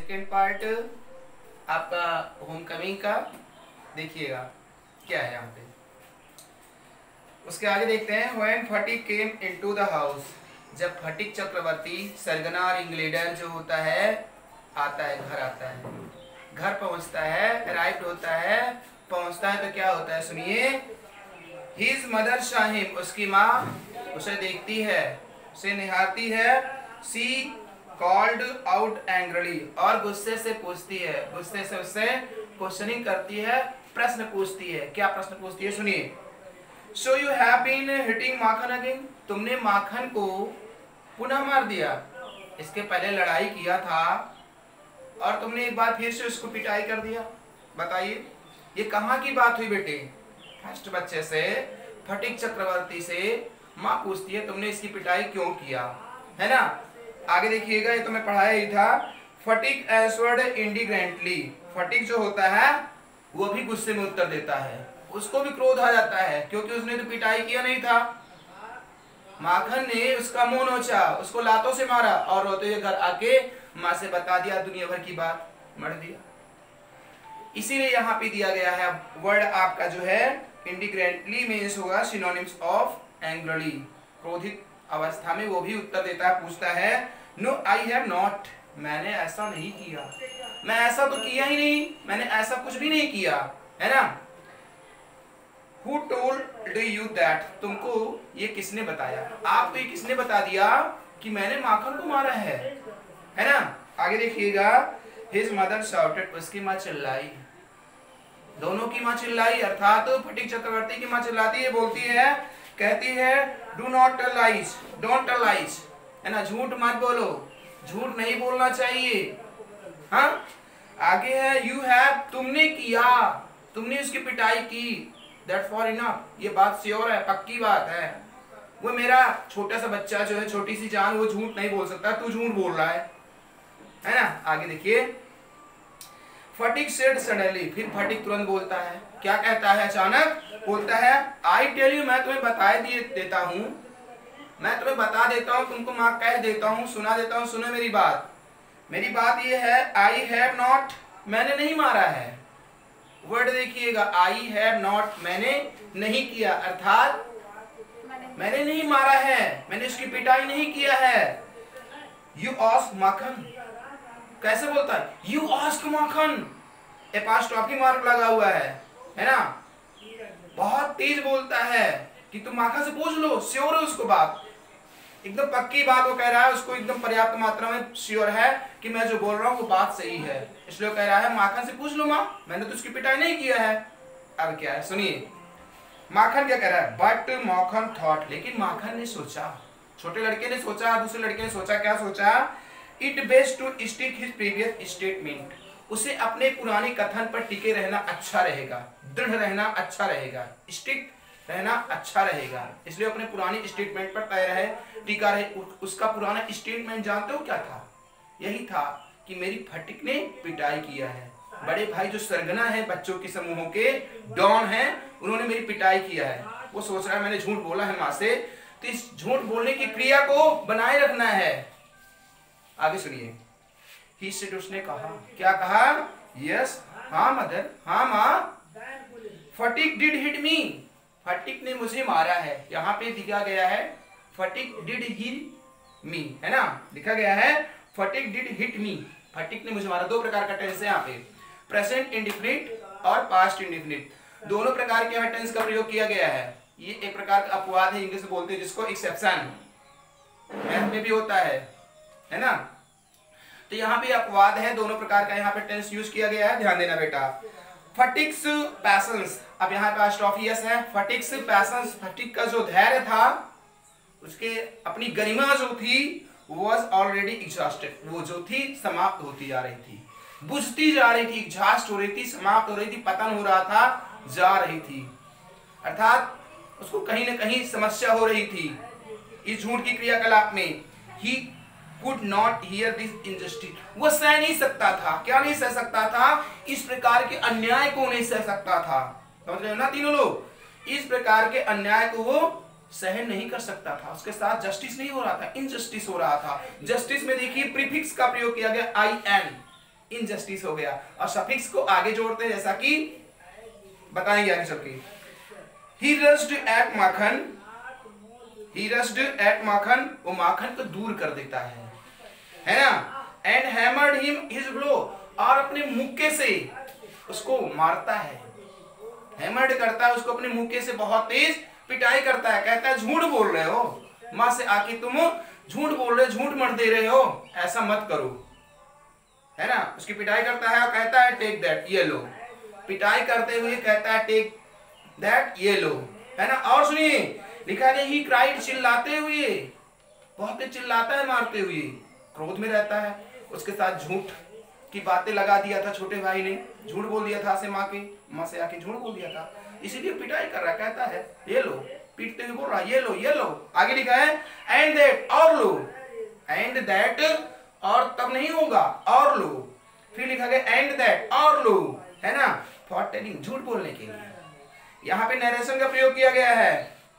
Second part आपका home coming का देखिएगा क्या है यहाँ पे। उसके आगे देखते हैं when Phatik came into the house, जब फटिक चक्रवर्ती सरगना और इंग्लैंडर जो होता है आता है, घर आता है, घर पहुंचता है, अराइव्ड होता है, पहुंचता है तो क्या होता है सुनिए। हिज मदर शाहिम, उसकी माँ उसे देखती है, उसे निहारती है। सी कॉल्ड आउट एंग्रली, और गुस्से से पूछती है, गुस्से से उससे क्वेश्चनिंग करती है, प्रश्न पूछती है। क्या प्रश्न पूछती है सुनिए। So you have been hitting Makhan again, तुमने माखन को पुनः मार दिया, इसके पहले लड़ाई किया था और तुमने एक बार फिर से उसको पिटाई कर दिया। बताइए ये कहाँ की बात हुई बेटे। फर्स्ट बच्चे से, फटिक चक्रवर्ती से माँ पूछती है तुमने इसकी पिटाई क्यों किया, है ना। आगे देखिएगा, ये तो मैं पढ़ाया ही था। फटिक एंसवर्ड इंडिग्रेंटली, फटिक जो होता है वो भी गुस्से में उत्तर देता है, उसको भी क्रोध आ जाता है क्योंकि उसने तो पिटाई किया नहीं था। माखन ने उसका मुंह नोचा, उसको लातों से मारा और रोते हुए घर आके माँ से बता दिया दुनिया भर की बात, मर दिया। इसीलिए यहाँ पे दिया गया है वर्ड आपका जो है इंडिग्रेंटली मीन्स होगा सिनोनिम्स ऑफ एंग्रली, क्रोधित अवस्था में वो भी उत्तर देता है, पूछता है नो आई हैव नॉट, मैंने ऐसा नहीं किया, मैं ऐसा तो किया ही नहीं, मैंने ऐसा कुछ भी नहीं किया, है ना। Who told you that, तुमको ये किसने बताया, आपको ये किसने बता दिया कि मैंने माखन को मारा है ना। आगे देखिएगा, His mother shouted, उसकी माँ चिल्लाई, दोनों की माँ चिल्लाई, अर्थात तो फटिक चक्रवर्ती की माँ चिल्लाती है, बोलती है, कहती है do not tell lies, don't tell lies, है ना, झूठ मत बोलो, झूठ नहीं बोलना चाहिए। हाँ आगे है यू हैव, तुमने किया, तुमने उसकी पिटाई की, दैट फॉर इनफ, ये बात श्योर है, पक्की बात है, वो मेरा छोटा सा बच्चा जो है, छोटी सी जान, वो झूठ नहीं बोल सकता, तू झूठ बोल रहा है ना। आगे देखिए, फटिक सेड सडनली, फिर फटिक तुरंत बोलता है, क्या कहता है, अचानक बोलता है आई टेल यू, मैं तुम्हें बता देता हूँ, मैं तुम्हें बता देता हूँ, तुमको माँ कह देता हूँ, सुना देता हूँ, सुनो मेरी बात, मेरी बात ये है आई हैव नॉट, मैंने नहीं मारा है। वर्ड देखिएगा, आई हैव नॉट, मैंने नहीं किया, अर्थात मैंने नहीं मारा है, मैंने उसकी पिटाई नहीं किया है। यू आस्क माखन, कैसे बोलता है, you ask Makhan, apostrophe mark लगा हुआ है ना, बहुत तेज बोलता है कि तुम माखन से पूछ लो, श्योर है उसको बात, एकदम पक्की बात वो कह रहा है, उसको एकदम पर्याप्त मात्रा में श्योर है कि मैं जो बोल रहा हूँ वो बात सही है, इसलिए कह रहा है माखन से पूछ लो माँ, मैंने तो उसकी पिटाई नहीं किया है। अब क्या है सुनिए, माखन क्या कह रहा है, बट माखन थॉट, लेकिन माखन ने सोचा, छोटे लड़के ने सोचा, दूसरे लड़के ने सोचा, क्या सोचा, it best to stick his previous statement, उसे अपने पुराने कथन पर टिके रहना अच्छा रहेगा, दृढ़ रहना अच्छा रहेगा, स्टिक रहना अच्छा रहेगा, इसलिए अपने पुरानी स्टेटमेंट पर तय रहे, टिका रहे। उसका पुराना स्टेटमेंट जानते हो क्या था, यही था कि मेरी फटिक ने पिटाई किया है, बड़े भाई जो सरगना है, बच्चों के समूहों के डॉन हैं, उन्होंने मेरी पिटाई किया है। वो सोच रहा है मैंने झूठ बोला है माँ से, तो इस झूठ बोलने की क्रिया को बनाए रखना है। आगे सुनिए, ही सेड, उसने कहा, क्या कहा, यस, हाँ मदर, हाँ माँ, फटिक डिड हिट मी, फटिक ने मुझे मारा है, यहाँ पे दिखा गया है फटिक डिड हिट मी, है ना, लिखा गया है फटिक डिड हिट मी, फटिक ने मुझे मारा। दो प्रकार का टेंस है यहाँ पे, प्रेजेंट इंडेफिनिट और पास्ट इंडेफिनिट, दोनों प्रकार के टेंस का प्रयोग किया गया है। ये एक प्रकार का अपवाद है, इंग्लिश में बोलते हैं जिसको एक्सेप्शन, मैथ में भी होता है ना। तो यहाँ पे अपवाद है, दोनों प्रकार का यहाँ पे टेंस यूज किया गया है, ध्यान देना बेटा। फटिक्स पैशंस, अब यहाँ पे एस्ट्रोफियस है, फटिक्स पैशंस, फटिक का जो धैर्य था, उसके अपनी गरिमा जो थी, was already exhausted, वो जो थी समाप्त होती जा रही थी, बुझती जा रही थी, एग्जॉस्ट हो रही थी, समाप्त हो रही थी, पतन हो रहा था, जा रही थी, अर्थात उसको कहीं ना कहीं समस्या हो रही थी इस झूठ की क्रियाकलाप में। ही could not hear this injustice, वो सह नहीं सकता था, क्या नहीं सह सकता था, इस प्रकार के अन्याय को नहीं सह सकता था, समझ रहे हो ना तीनों लोग, इस प्रकार के अन्याय को वो सहन नहीं कर सकता था, उसके साथ जस्टिस नहीं हो रहा था, इनजस्टिस हो रहा था। जस्टिस में देखिए प्रीफिक्स का प्रयोग किया गया, आई एन, इनजस्टिस हो गया। और सफिक्स को आगे जोड़ते हैं जैसा कि बताएंगे आगे चल के। ही रस्ड एट माखन, ही रस्ड एट माखन, वो माखन को दूर कर देता है ना। And hammered him his blow, और अपने मुक्के से उसको मारता है, हैमर्ड करता है उसको अपने मुक्के से, बहुत तेज पिटाई करता है। कहता है झूठ बोल रहे हो, माँ से आके तुम झूठ बोल रहे हो, झूठ मत दे रहे हो, ऐसा मत करो, है ना। उसकी पिटाई करता है और कहता है टेक दैट, ये लो। पिटाई करते हुए कहता है टेक दैट, ये लो, है ना। और सुनिए लिखा है ही क्राइड, चिल्लाते हुए, बहुत तेज चिल्लाता है मारते हुए, क्रोध में रहता है। उसके साथ झूठ की बातें लगा दिया था छोटे भाई ने, झूठ बोल दिया था से माँ से आके झूठ बोल दिया था, इसीलिए पिटाई कर रहा। कहता है ये लो, पीटते हुए बोल रहा ये लो ये लो। आगे लिखा है एंड दैट, और लो, एंड दैट, और तब नहीं होगा, और लो। फिर लिखा गया एंड दैट, और लो, है ना, फॉर टेलिंग, झूठ बोलने के लिए। यहाँ पे नरेशन का प्रयोग किया गया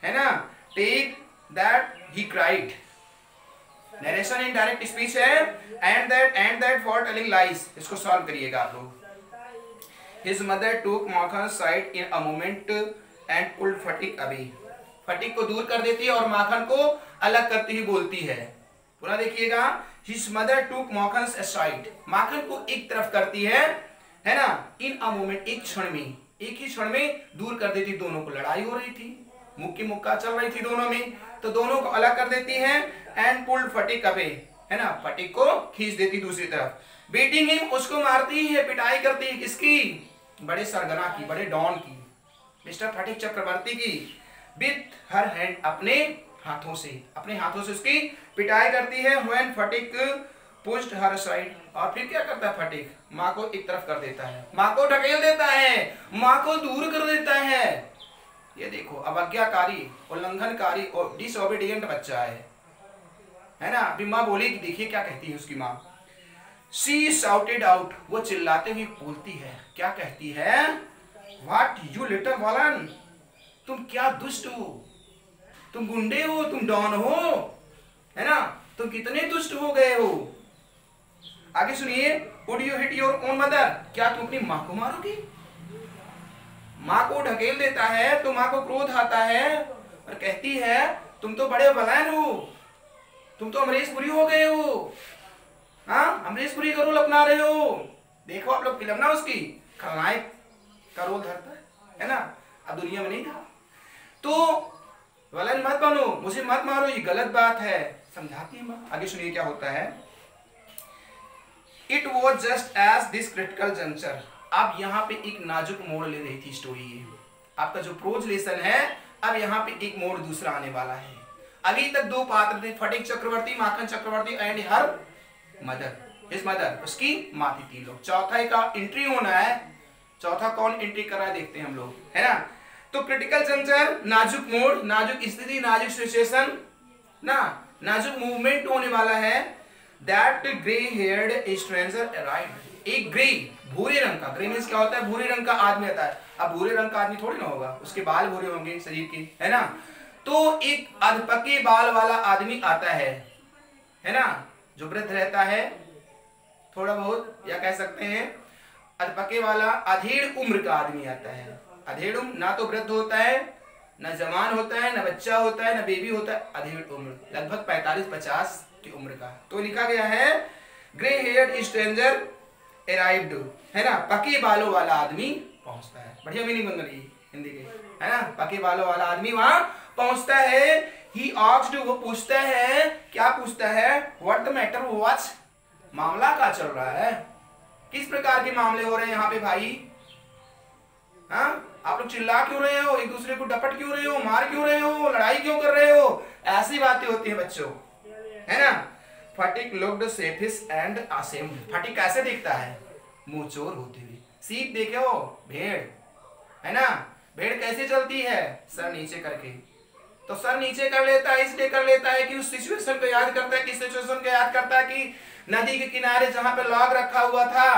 है ना। Take that he cried, narration in direct speech है। And that for telling lies, इसको सॉल्व करिएगा आप लोग। His mother took Makhan side in a moment and pulled Phatik away, Phatik को दूर कर देती है और माखन को अलग करती हुई बोलती है। पूरा देखिएगा, His mother took माखन aside, माखन को एक तरफ करती है ना। In a moment, एक क्षण में, एक ही क्षण में दूर कर देती। दोनों को लड़ाई हो रही थी, मुक्की मुक्का चल रही थी दोनों में, तो दोनों को अलग कर देती है। एंड पुल्ड फटीक अवे, है ना, फटीक को खींच देती दूसरी तरफ। बीटिंग हिम, उसको मारती है, पिटाई करती है, किसकी, बड़े सरगना की, बड़े डॉन की, मिस्टर फटीक चक्रवर्ती की। विथ हर हैंड, अपने हाथों से, अपने हाथों से उसकी पिटाई करती है। When fatigue pushed her side, और फिर क्या करता है फटीक, माँ को एक तरफ कर देता है, माँ को ढकेल देता है, माँ को दूर कर देता है। ये देखो अवज्ञाकारी, उल्लंघनकारी और डिसओबीडिएंट बच्चा है ना। अभी माँ बोली, देखिए क्या कहती है उसकी माँ। She shouted out, वो चिल्लाते हुए बोलती है, क्या कहती है, What you little villain, तुम क्या दुष्ट हो, तुम गुंडे हो, तुम डॉन हो, है ना, तुम कितने दुष्ट हो गए हो। आगे सुनिए, Would you hit your own mother, क्या तुम अपनी माँ को मारोगी। माँ को ढकेल देता है तो माँ को क्रोध आता है और कहती है तुम तो बड़े विलेन हो, तुम तो अमरीशपुरी हो गए हो, हाँ अमरीशपुरी का रोल अपना रहे हो। देखो आप लोग फिल्म ना, उसकी खलनायक का रोल धरता है ना, अब दुनिया में नहीं था। तो विलेन मत बनो, मुझे मत मारो, ये गलत बात है, समझाती है माँ। आगे सुनिए क्या होता है। It was just as this critical juncture, अब यहाँ पे एक नाजुक मोड़ ले रही थी स्टोरी ये। आपका जो प्रोज लेसन है, अब यहाँ पे एक मोड़ दूसरा आने वाला है। अभी तक दो पात्र थे, Phatik Chakravarti, Makhan Chakravarti and her mother, his mother, उसकी माँ थी, तीन लोग। चौथा का एंट्री होना है, चौथा कौन एंट्री कर रहा है देखते हैं हम लोग, है ना। तो क्रिटिकल जंक्चर, नाजुक मोड़, नाजुक स्थिति, नाजुक सिचुएशन ना, नाजुक मूवमेंट होने वाला है। That grey heard stranger arrived, एक ग्रे, भूरे रंग का, ग्रे मींस क्या होता है, भूरे रंग का आदमी आता है। अब भूरे रंग का आदमी थोड़ी ना होगा, उसके बाल भूरे होंगे शरीर के, है ना। तो एक अधपके बाल वाला आदमी आता है ना, जो वृद्ध रहता है थोड़ा बहुत, या कह सकते हैं अधपके वाला, अधेड़ उम्र का आदमी आता है। अधेड़ उम्र, ना तो वृद्ध होता है, ना जवान होता है, ना बच्चा होता है, ना बेबी होता है, अधेड़ उम्र, लगभग 45-50 की उम्र का। तो लिखा गया है ग्रे हेयर्ड स्ट्रेंजर अराइव्ड, है ना, पके बालों वाला आदमी पहुंचता है। बढ़िया मीनिंग बन रही है हिंदी के, है ना, पके बालों वाला आदमी वहां पहुंचता है। ही आस्क्ड, वो पूछता है, क्या पूछता है, व्हाट द मैटर वाज, मामला क्या चल रहा है, किस प्रकार के मामले हो रहे हैं यहाँ पे भाई, हाँ आप लोग चिल्ला क्यों रहे हो, एक दूसरे को डपट क्यों रहे हो, मार क्यों रहे हो, लड़ाई क्यों कर रहे हो, ऐसी बातें होती है बच्चों, है ना। Phatik looked sheepish and ashamed, Phatik कैसे दिखता है, मुंह चोर होते हुए। सीप देखे हो, भेड़, है ना, भेड़ कैसे चलती है, सर नीचे करके। तो सर नीचे कर लेता है, इसलिए कर लेता है कि उस सिचुएशन को याद करता है, किस सिचुएशन को याद करता है कि नदी के किनारे जहां पे लॉग रखा हुआ था,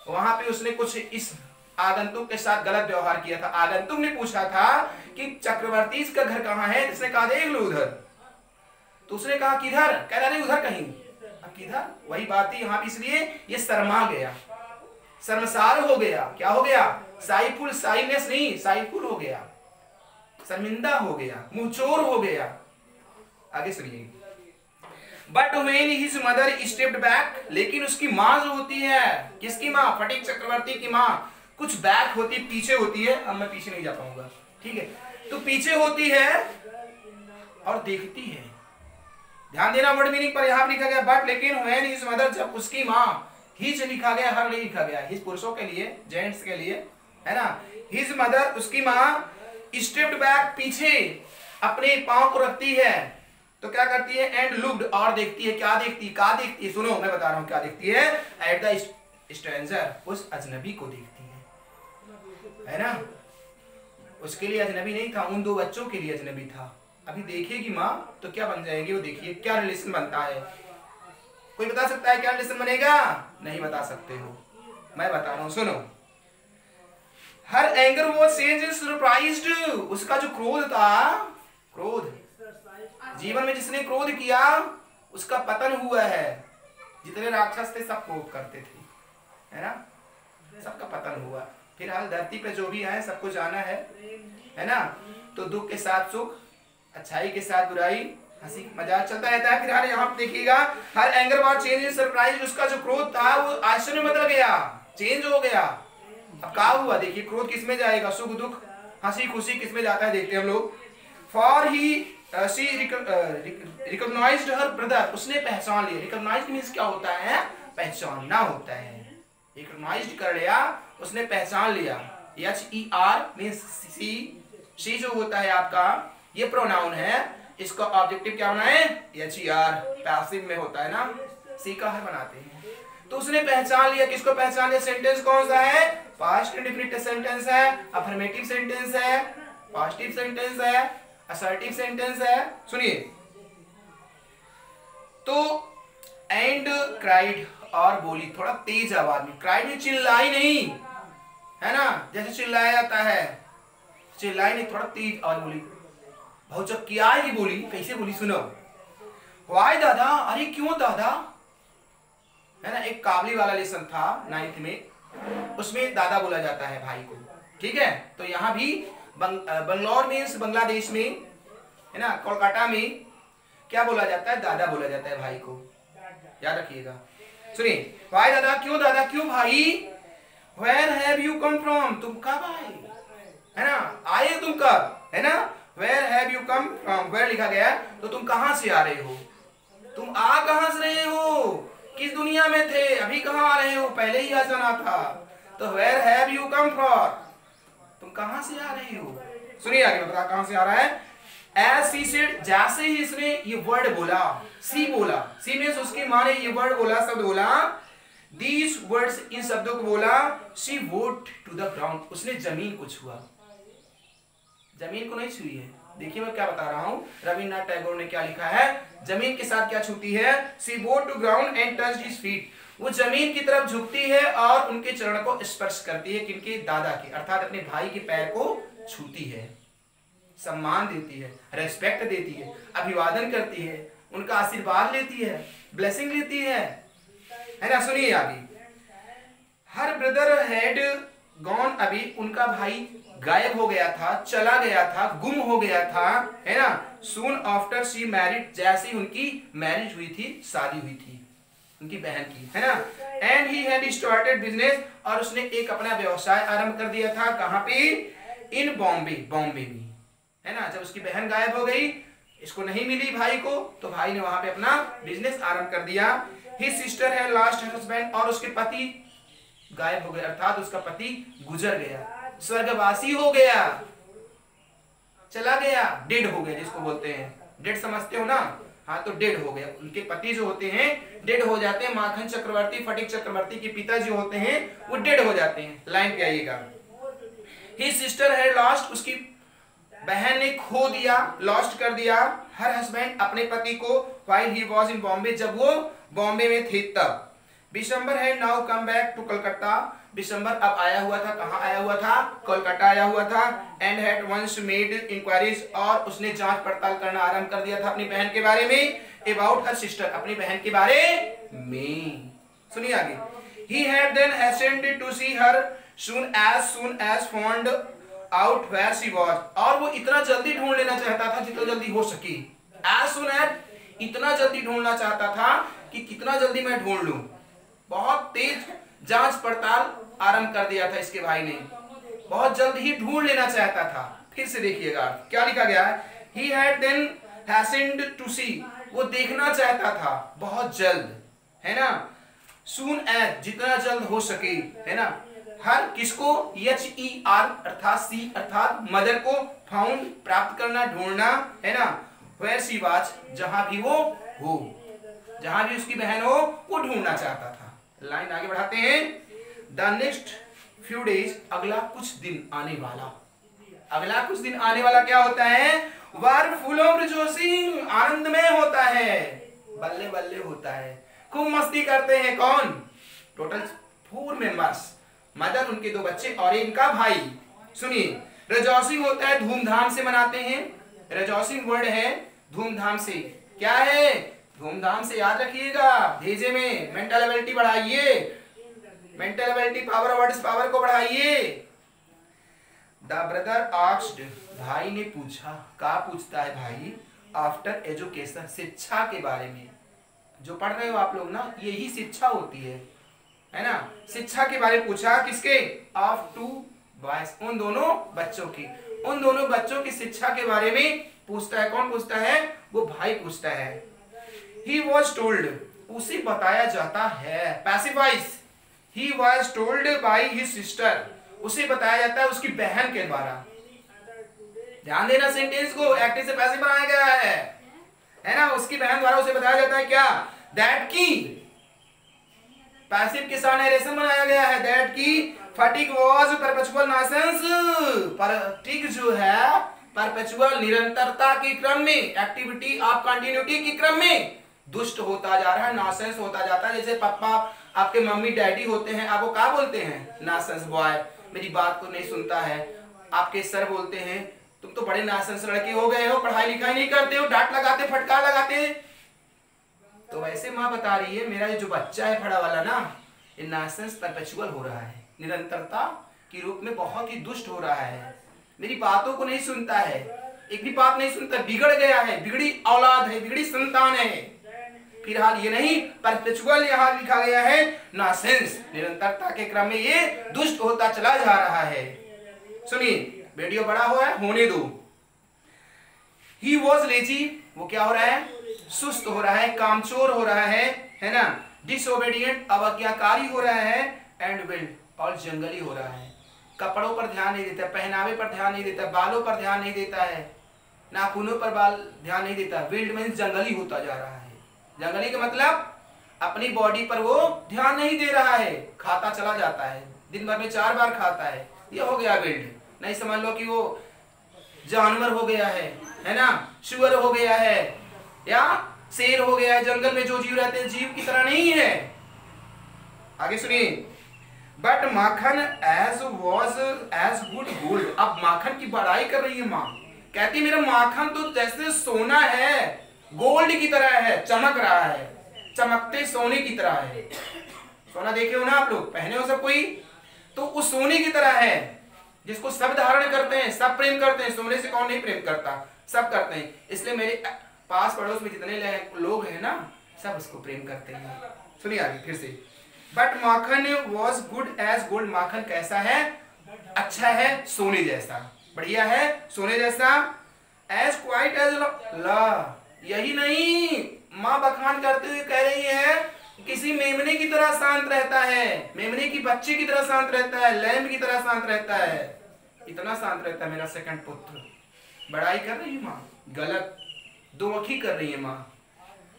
वहां पे उसने कुछ इस आगंतुक के साथ गलत व्यवहार किया था। आगंतुक ने पूछा था कि चक्रवर्ती का घर कहाँ है, इसने कहा देख लो उधर, तो उसने कहा किधर, कह रहा नहीं उधर कहीं। अब किधर वही बात थी यहाँ, इसलिए ये शर्मा गया, शर्मसार हो गया। क्या हो गया? साइफुल, साइलेंस नहीं, साइफुल हो गया, शर्मिंदा हो गया, मुंहचोर हो गया। आगे सुनिए। But when his mother stepped back, लेकिन उसकी माँ जो होती है, किसकी माँ? फटीक चक्रवर्ती की माँ, कुछ बैक होती, पीछे होती है। अब मैं पीछे नहीं जा पाऊंगा, ठीक है? तो पीछे होती है और देखती है। ध्यान देना वर्ड मीनिंग पर, यहां लिखा गया बट, लेकिन व्हेन हिज मदर, जब उसकी माँ, हिज लिखा गया, हर नहीं लिखा गया, हिज पुरुषों के लिए, जेंट्स के लिए, है ना? हिज मदर, उसकी माँ, स्टेप्ड बैक, पीछे अपने पांव को रखती है, तो क्या करती है? एंड लुक्ड, और देखती है। क्या देखती है? सुनो, मैं बता रहा हूं क्या देखती है। एट द स्ट्रेंजर, उस अजनबी को देखती है ना? उसके लिए अजनबी नहीं था, उन दो बच्चों के लिए अजनबी था। अभी देखेगी माँ तो क्या बन जाएगी वो, देखिए क्या रिलेशन बनता है। कोई बता सकता है क्या रिलेशन बनेगा? नहीं बता सकते हो, मैं बता रहा हूं, सुनो। हर एंगर वाज चेंज्ड सरप्राइज्ड, उसका जो क्रोध था, क्रोध, जीवन में जिसने क्रोध किया उसका पतन हुआ है। जितने राक्षस थे सब क्रोध करते थे, है ना? सबका पतन हुआ। फिलहाल धरती पे जो भी आए सबको जाना है ना? तो दुख के साथ सुख, अच्छाई के साथ बुराई, हंसी मजाक चलता रहता है। फिलहाल यहाँ पे देखिएगा, her anger was change in surprise, उसका जो क्रोध था वो आश्चर्य में बदल गया, चेंज हो गया। अब क्या हुआ? देखिए क्रोध किस में जाएगा? सुख दुख, हंसी खुशी किस में जाता है? देखते हैं हम लोग। For he she recognized her brother, उसने पहचान लिया। रिकॉग्नाइज्ड मींस क्या होता है? पहचानना होता है। रिकॉग्नाइज्ड कर लिया, उसने पहचान लिया। HER मींस सी जो होता है आपका, ये प्रोनाउन है, इसका ऑब्जेक्टिव क्या होना है? HER, पैसिव में होता है ना, सी का हर बनाते हैं। तो उसने पहचान लिया, किसको पहचान लिया? सेंटेंस कौन सा है? पास्ट इंडेफिनिट सेंटेंस है, अफर्मेटिव सेंटेंस है, पॉजिटिव सेंटेंस है, असर्टिव सेंटेंस है। सुनिए, तो एंड क्राइड, और बोली थोड़ा तेज आवाज में। क्राइड में चिल्लाई नहीं, है ना? जैसे चिल्लाया जाता है, चिल्लाई नहीं, थोड़ा तेज आवाज बोली। बहुत चक्कियाई बोली। कैसे बोली? सुनो। वाई दादा, अरे क्यों दादा, है ना? एक काबली वाला लेसन था 9th में, उसमें दादा बोला जाता है भाई को, ठीक है? तो यहाँ भी बंगलौर मीन्स बांग्लादेश में, है ना, कोलकाता में क्या बोला जाता है? दादा बोला जाता है भाई को, याद रखिएगा। सुनिए, वाई दादा, क्यों दादा, क्यों भाई? Where have you come from, तुम कब आए, है ना? आए तुम कब, है ना? Where have you come from, where लिखा गया, तो तुम कहां से आ रहे हो? तुम आ कहां से रहे हो? किस दुनिया में थे, अभी कहां आ रहे हो? पहले ही आ जाना था। तो where have you come from, तुम कहां से आ रहे हो? सुनिए आगे बता कहां से आ रहा है। As she said, जैसे ही इसने ये वर्ड बोला, सी बोला, सी मीन्स उसकी माँ ने ये वर्ड बोला, शब्द बोला, these words, इन शब्दों को बोला, she went to the ground, उसने जमीन को छुआ। जमीन को नहीं छुई है। देखिए मैं क्या बता रहा हूँ, रविन्द्रनाथ टैगोर ने क्या लिखा है, जमीन के साथ क्या छूती है? she went to ground and touched his feet, वो जमीन की तरफ झुकती है और उनके चरण को स्पर्श करती है। किनके? दादा के, अर्थात अपने भाई के पैर को छूती है, सम्मान देती है, रेस्पेक्ट देती है, अभिवादन करती है, उनका आशीर्वाद लेती है, ब्लेसिंग लेती है ना? सुनिए आगे। हर ब्रदर हैड गॉन, अभी उनका भाई गायब हो गया था, चला गया था, गुम हो गया था, है ना? सून आफ्टर शी मैरिड, जैसे उनकी मैरिज हुई थी, शादी हुई थी उनकी बहन की, है ना? And he had started business, और उसने एक अपना व्यवसाय आरंभ कर दिया था। कहां पे? इन बॉम्बे, बॉम्बे में, है ना? जब उसकी बहन गायब हो गई, इसको नहीं मिली भाई को, तो भाई ने वहां पे अपना बिजनेस आरंभ कर दिया। हिज सिस्टर है लास्ट हस्बैंड, और उसके पति गायब हो गए, अर्थात उसका पति गुजर गया, स्वर्गवासी हो गया, चला गया, डेड हो गया, जिसको बोलते हैं डेड, समझते हो ना? हाँ, तो डेड हो गया। उनके पति जो होते हैं डेड हो जाते हैं। माखन चक्रवर्ती, फटीक चक्रवर्ती के पिता जो होते हैं वो डेड हो जाते हैं। लाइन पे आइएगा। हिज सिस्टर है लॉस्ट, उसकी बहन ने खो दिया, लॉस्ट कर दिया, हर हस्बैंड, अपने पति को, while he was in Bombay, जब वो बॉम्बे में थे तब। दिसंबर है now come back to Calcutta, दिसंबर अब आया हुआ था, कहां आया हुआ था? कोलकाता आया हुआ था। And had once made inquiries, और उसने जांच पड़ताल करना आरंभ कर दिया था अपनी बहन के बारे में। अबाउट हर सिस्टर, अपनी बहन के बारे में। सुनिए आगे, he had then hastened to see her soon as found out where she was, और वो इतना जल्दी ढूंढ लेना चाहता था जितना जल्दी हो सके। as soon as, इतना जल्दी ढूंढना चाहता था कि कितना जल्दी मैं ढूंढ लूं। बहुत तेज जांच पड़ताल आरंभ कर दिया था इसके भाई ने, बहुत जल्द ही ढूंढ लेना चाहता था। फिर से देखिएगा क्या लिखा गया है, he had then hastened to see, वो देखना चाहता था बहुत जल्द, है ना। soon as, जितना जल्द हो सके, है ना। हर किसको, HER अर्थात सी अर्थात मदर को, फाउंड प्राप्त करना, ढूंढना, है ना। where she was, जहां भी वो हो, जहां भी उसकी बहन हो वो ढूंढना चाहता था। लाइन आगे बढ़ाते हैं, द नेक्स्ट फ्यू डेज, अगला कुछ दिन आने वाला, अगला कुछ दिन आने वाला क्या होता है, वर फुल ऑफ रिजॉइसिंग, आनंदमय होता है, बल्ले बल्ले होता है, खूब मस्ती करते हैं। कौन, टोटल 4 मेंबर्स, मदर, उनके 2 बच्चे और इनका भाई। सुनिए, रिजॉइसिंग होता है धूमधाम से मनाते हैं, रिजॉइसिंग वर्ड है धूमधाम से, क्या है, धूमधाम से, याद रखिएगा। भेजे में मेंटल एबिलिटी बढ़ाइए, mental ability power words power को बढ़ाइए। द ब्रदर आस्क्ड, भाई ने पूछा, क्या पूछता है भाई, आफ्टर एजुकेशन, शिक्षा के बारे में। जो पढ़ रहे हो आप लोग ना, यही शिक्षा होती है ना। शिक्षा के बारे में पूछा, किसके, ऑफ 2 बॉयज, उन दोनों बच्चों की, उन दोनों बच्चों की शिक्षा के बारे में पूछता है। कौन पूछता है, वो भाई पूछता है। He was told, उसे बताया जाता है, passivise, he was told by his sister, उसे बताया जाता है उसकी बहन के द्वारा। ध्यान देना सेंटेंस को, एक्टिव से पैसिव बनाया गया है ना। उसकी बहन द्वारा उसे बताया जाता है क्या, दैट की, पैसिव के साथ नरेशन बनाया गया है, दैट की fatigue was perpetual nonsense, fatigue जो है परपेचुअल निरंतरता के क्रम में, एक्टिविटी ऑफ कंटिन्यूटी के क्रम में दुष्ट होता जा रहा है, नॉनसेंस होता जाता है। जैसे पापा आपके मम्मी डैडी होते हैं, आपको क्या बोलते हैं, नॉनसेंस बॉय, मेरी बात को नहीं सुनता है। आपके सर बोलते हैं, तुम तो बड़े नॉनसेंस लड़के हो गए हो, पढ़ाई लिखाई नहीं करते हो, डांट लगाते, फटकार लगाते। तो वैसे माँ बता रही है, मेरा जो बच्चा है बड़ा वाला ना, ये नॉनसेंस परपेचुअल हो रहा है, निरंतरता के रूप में बहुत ही दुष्ट हो रहा है, मेरी बातों को नहीं सुनता है, एक भी बात नहीं सुनता, बिगड़ गया है, बिगड़ी औलाद है, बिगड़ी संतान है। फिलहाल ये नहीं, परपेचुअल यहाँ लिखा गया है नॉनसेंस, निरंतरता के क्रम में ये दुष्ट होता चला जा रहा है। सुनिए, वीडियो बड़ा हुआ है, होने दो। He was lazy, वो क्या हो रहा है, सुस्त हो रहा है, कामचोर हो रहा है ना। डिसोबीडिएंट, अवज्ञाकारी हो रहा है। एंड विल्ड, और जंगली हो रहा है, कपड़ों पर ध्यान नहीं देता, पहनावे पर ध्यान नहीं देता, बालों पर ध्यान नहीं देता है, नाखूनों पर बाल ध्यान नहीं देता। विल्ड मीन्स जंगली होता जा रहा है। जंगली का मतलब अपनी बॉडी पर वो ध्यान नहीं दे रहा है, खाता चला जाता है, दिन भर में 4 बार खाता है, ये हो गया विल्ड। नहीं समझ लो कि वो जानवर हो गया है ना, शुअर हो गया है या शेर हो गया है, जंगल में जो जीव रहते हैं जीव की तरह नहीं है। आगे सुनिए, but Makhan as was as good gold, अब माखन की बड़ाई कर रही है माँ, कहती मेरा माखन तो जैसे सोना है, गोल्ड की तरह है, चमक रहा है, चमकते सोने की तरह है। सोना देखे हो ना आप लोग, पहने हो सब कोई, तो उस सोने की तरह है जिसको सब धारण करते हैं, सब प्रेम करते हैं। सोने से कौन नहीं प्रेम करता, सब करते हैं। इसलिए मेरे पास पड़ोस में जितने लोग हैं ना, सब उसको प्रेम करते हैं। सुनिए आगे फिर से, but Makhan was good as gold, Makhan कैसा है, अच्छा है, सोने जैसा, बढ़िया है, सोने जैसा। एज क्वाइट एज ला, यही नहीं, माँ बखान करते हुए कह रही है किसी मेमने की तरह शांत रहता है, मेमने की बच्चे की तरह शांत रहता है, लैम्ब की तरह शांत रहता है, इतना शांत रहता है मेरा सेकंड पुत्र। बड़ाई कर रही है माँ, गलत, दो अखी कर रही है माँ,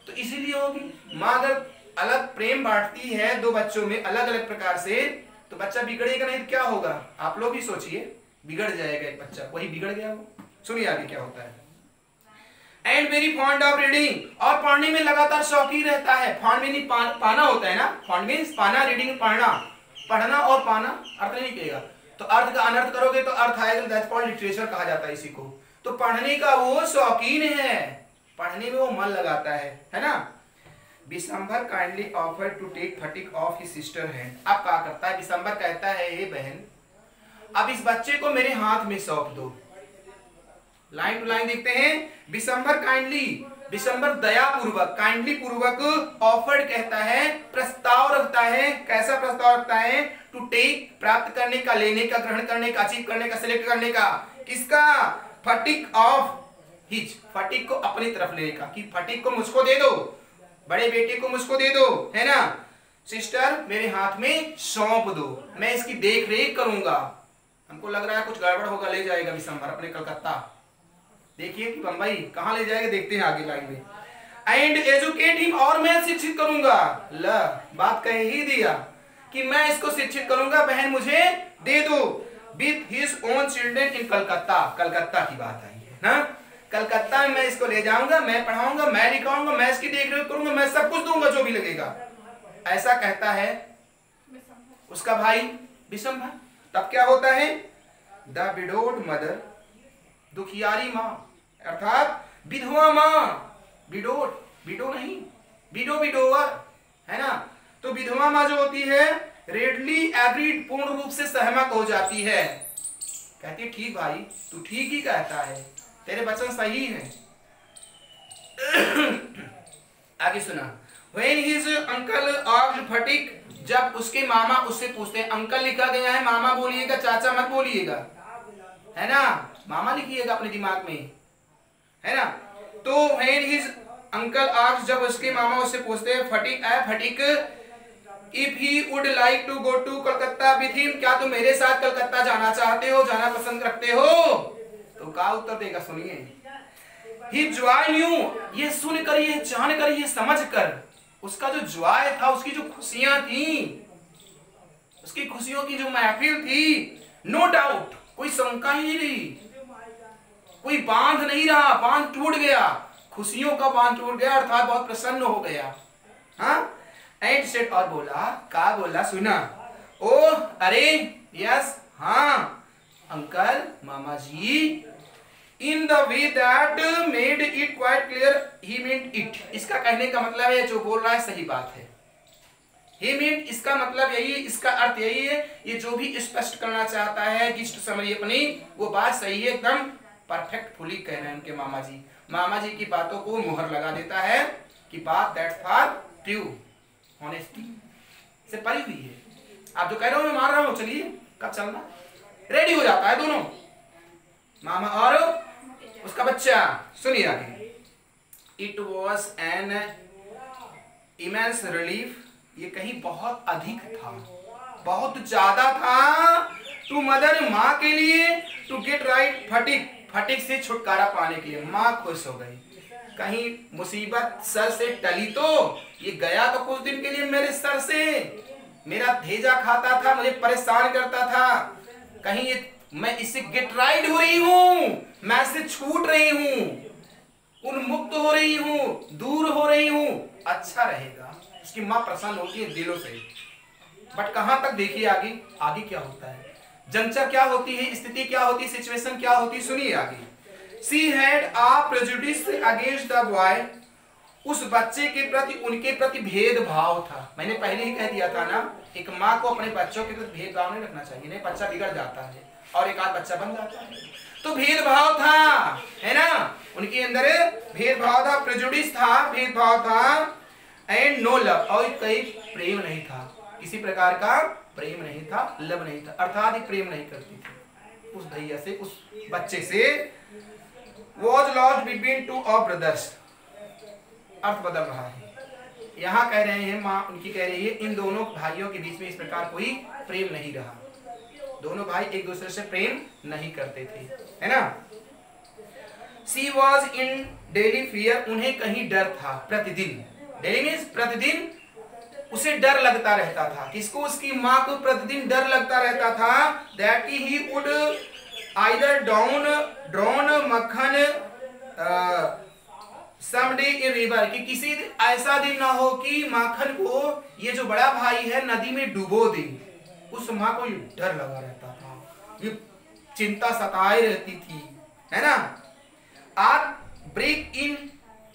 तो इसीलिए होगी। माँ अगर अलग प्रेम बांटती है 2 बच्चों में अलग अलग प्रकार से, तो बच्चा बिगड़ेगा नहीं तो क्या होगा, आप लोग भी सोचिए, बिगड़ जाएगा एक बच्चा, वही बिगड़ गया वो। सुनिए आगे क्या होता है। And very fond of reading, और पढ़ने में लगातार शौकीन रहता है। फॉन्ड मीनिंग पाना होता है ना, फॉन्ड मीन्स पाना, रीडिंग पढ़ना, पढ़ना और पाना अर्थ नहीं निकलेगा, तो अर्थ का अनर्थ करोगे तो अर्थ आएगा, दैट्स कॉल्ड लिटरेचर कहा जाता है इसी को। तो पढ़ने का वो शौकीन है, पढ़ने में वो मन लगाता है ना। Bishambhar kindly offer to take Phatik off his sister hand. अब क्या करता है विशंभर, कहता है हे बहन अब इस बच्चे को मेरे हाथ में सौंप दो। लाइन टू लाइन देखते हैं। विशंभर काइंडली, विशंभर दयापूर्वक, काइंडली पूर्वक, ऑफर्ड कहता है प्रस्ताव रखता है। कैसा प्रस्ताव रखता है? टू टेक प्राप्त करने का, लेने का, ग्रहण करने का, अचीव करने का, सिलेक्ट करने का। किसका? फटिक ऑफ हिज, फटिक को अपनी तरफ लेने का, कि फटिक को मुझको दे दो, बड़े बेटे को मुझको दे दो, है ना। सिस्टर मेरे हाथ में सौंप दो, मैं इसकी देख रेख करूंगा। हमको लग रहा है कुछ गड़बड़ होगा, ले जाएगा विशंभर अपने कलकत्ता, देखिए कि बंबई कहां ले जाएगा, देखते हैं आगे लाइन में। एंड एजुकेट हिम, और मैं शिक्षित करूंगा। ल बात कह ही दिया कि मैं इसको शिक्षित करूंगा, बहन मुझे दे दो। With his own children in Calcutta, Calcutta की बात आई है ना। कलकत्ता में मैं इसको ले जाऊंगा, मैं पढ़ाऊंगा, मैं लिखाऊंगा, मैं इसकी देख रेख करूंगा, मैं सब कुछ दूंगा जो भी लगेगा। ऐसा कहता है उसका भाई विशंभर। तब क्या होता है? द विडोड मदर, दुखियारी माँ, अर्थात विधवा माँ, विडोड, विडो नहीं, विडो विडोवर, है ना। तो विधवा माँ जो होती है रेडली एग्रीड, पूर्ण रूप से सहमत हो जाती है। कहती है ठीक भाई तू ठीक ही कहता है, तेरे वचन सही हैं। आगे सुना। When his uncle asked फटिक, जब उसके मामा उससे पूछते हैं, अंकल लिखा गया है, मामा बोलिएगा, चाचा मत बोलिएगा, है ना, मामा लिखिएगा अपने दिमाग में, है ना। तो when his uncle asked, जब उसके मामा उससे पूछते हैं फटिक फटिक, if he would like to go to Calcutta with him, क्या तुम मेरे साथ कलकत्ता जाना चाहते हो, जाना पसंद करते हो? तो क्या उत्तर देगा सुनिए। He joy knew, ये सुनकर, ये जानकर, ये समझकर, उसका जो जॉय था, उसकी जो खुशियां थी, उसकी खुशियों की जो महफिल थी, नो डाउट, कोई शंका ही नहीं रही, कोई बांध नहीं रहा, बांध टूट गया, खुशियों का बांध टूट गया, अर्थात बहुत प्रसन्न हो गया। हाँ, एंड सेड, और बोला, क्या बोला सुना, ओ अरे यस, हाँ अंकल, मामा जी, in the way that made it quite clear he meant it। इसका कहने का मतलब है जो बोल रहा है सही बात है। he meant, इसका मतलब यही है, इसका अर्थ यही है, ये जो भी स्पष्ट करना चाहता है, गिस्ट समझिए अपनी, वो बात सही है, एकदम परफेक्टफुली कह रहे हैं उनके मामा जी। मामा जी की बातों को मुहर लगा देता है कि बात दैट्स फॉर ट्रू, ऑनेस्टी से परी हुई है। आप जो कह रहे हो मैं मान रहा हूँ, चलिए कब चलना, रेडी हो जाता है दोनों, मामा और उसका बच्चा। सुनिए आगे। It was an immense relief, ये कहीं बहुत अधिक था, बहुत ज्यादा था, टू मदर, माँ के लिए, टू गेट राइट फटिक, फटिक से छुटकारा पाने के लिए। माँ खुश हो गई, कहीं मुसीबत सर से टली तो, ये गया तो कुछ दिन के लिए मेरे सर से, मेरा भेजा खाता था, मुझे परेशान करता था, कहीं ये मैं इससे गेट राइट हो रही हूं, मैं इससे छूट रही हूं, उन्मुक्त हो रही हूं, दूर हो रही हूं, अच्छा रहेगा। उसकी मां प्रसन्न होती है दिलों से। बट कहां तक देखिए आगे, आगे क्या होता है, जंचर क्या होती है, स्थिति क्या होती है, सिचुएशन क्या होती है, सुनिए आगे। She had a prejudice against the boy, उस बच्चे के प्रति, उनके प्रति भेदभाव था। मैंने पहले ही कह दिया था ना, एक माँ को अपने बच्चों के प्रति भेदभाव नहीं रखना चाहिए, नहीं बच्चा बिगड़ जाता है और एक आध बच्चा बन जाता है। तो भेदभाव था, है ना, उनके अंदर भेदभाव था, प्रेजुडिस था, भेदभाव था, एंड नो लव, और कहीं प्रेम नहीं था, किसी प्रकार का प्रेम नहीं था, लव नहीं था, अर्थात प्रेम नहीं करती थी उस भैया से, उस बच्चे से। Was lost between two of brothers, अर्थ बदल रहा है, यहाँ कह रहे हैं माँ उनकी कह रही है इन दोनों भाइयों के बीच में इस प्रकार कोई प्रेम नहीं रहा, दोनों भाई एक दूसरे से प्रेम नहीं करते थे, है ना। सी वॉज इन डेली फियर, उन्हें कहीं डर था प्रतिदिन, डेली मीन्स प्रतिदिन उसे डर लगता रहता था, किसको, उसकी माँ को प्रतिदिन डर लगता रहता था, that he would either drone मक्खन समडे इन रिवर, कि किसी ऐसा दिन ना हो कि माखन को ये जो बड़ा भाई है नदी में डुबो दे। उस माँ को डर लगा रहता था, ये चिंता सताए रहती थी, है ना। Or break in